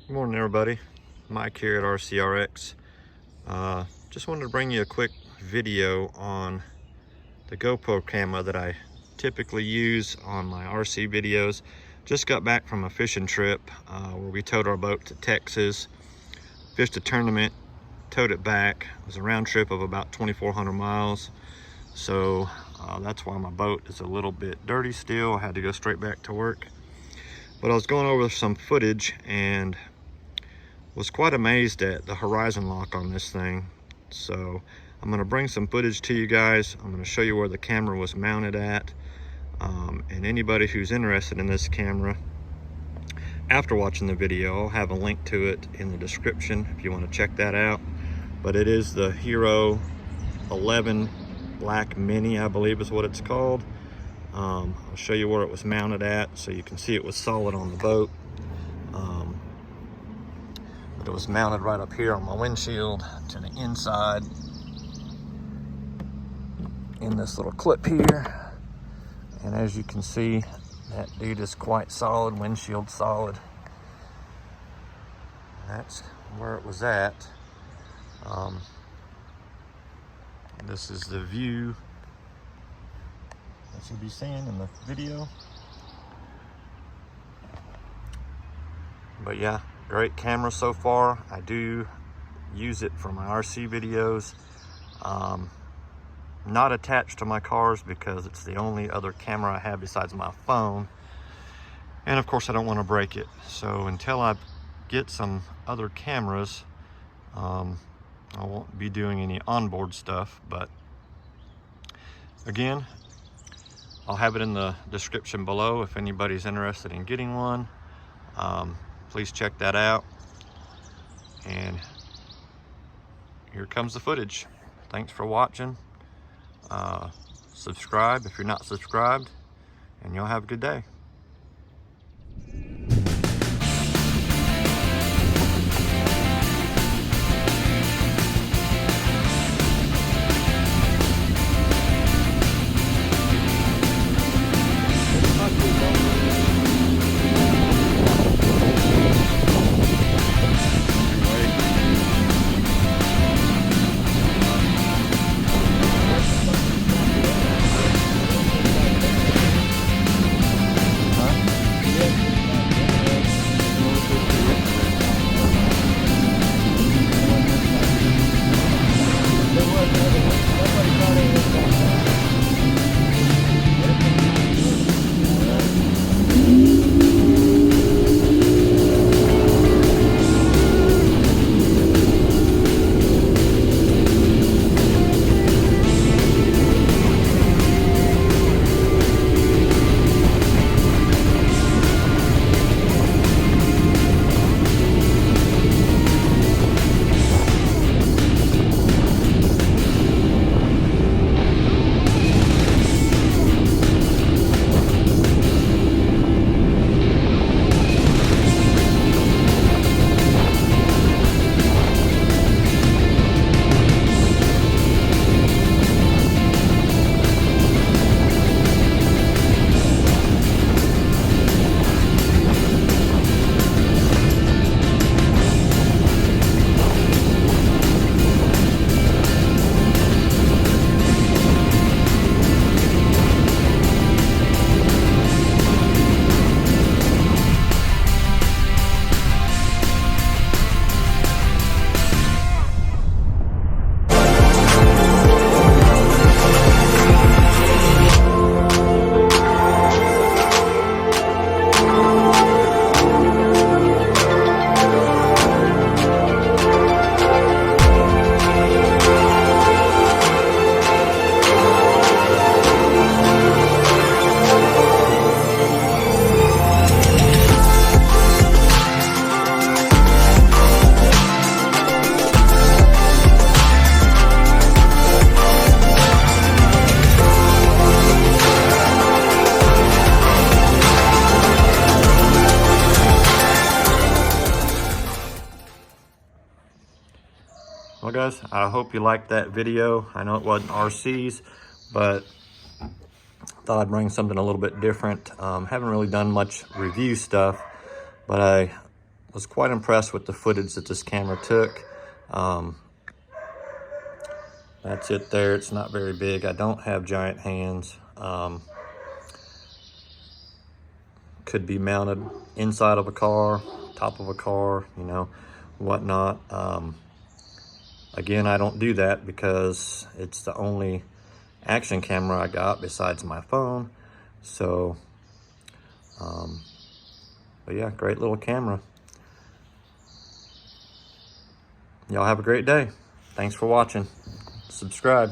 Good morning, everybody. Mike here at RCRX. Just wanted to bring you a quick video on the GoPro camera that I typically use on my RC videos. Just got back from a fishing trip where we towed our boat to Texas, fished a tournament, towed it back. It was a round trip of about 2,400 miles. So that's why my boat is a little bit dirty still. I had to go straight back to work. But I was going over some footage and was quite amazed at the horizon lock on this thing. So I'm going to bring some footage to you guys. I'm going to show you where the camera was mounted at. And anybody who's interested in this camera, after watching the video, I'll have a link to it in the description if you want to check that out. But it is the Hero 11 Black Mini, I believe is what it's called. I'll show you where it was mounted at so you can see it was solid on the boat. But it was mounted right up here on my windshield to the inside in this little clip here. And as you can see, that dude is quite solid, windshield solid. That's where it was at. This is the view that you'll be seeing in the video. But yeah, great camera so far. I do use it for my RC videos. Not attached to my cars because it's the only other camera I have besides my phone. And of course I don't want to break it. So until I get some other cameras, I won't be doing any onboard stuff. But again, I'll have it in the description below if anybody's interested in getting one. Please check that out. And here comes the footage. Thanks for watching. Subscribe if you're not subscribed, and y'all have a good day. Well guys, I hope you liked that video. I know it wasn't RCs, but thought I'd bring something a little bit different. Haven't really done much review stuff, but I was quite impressed with the footage that this camera took. That's it there. It's not very big. I don't have giant hands. Could be mounted inside of a car, top of a car, you know, whatnot. Again, I don't do that because it's the only action camera I got besides my phone. So, but yeah, great little camera. Y'all have a great day. Thanks for watching. Subscribe.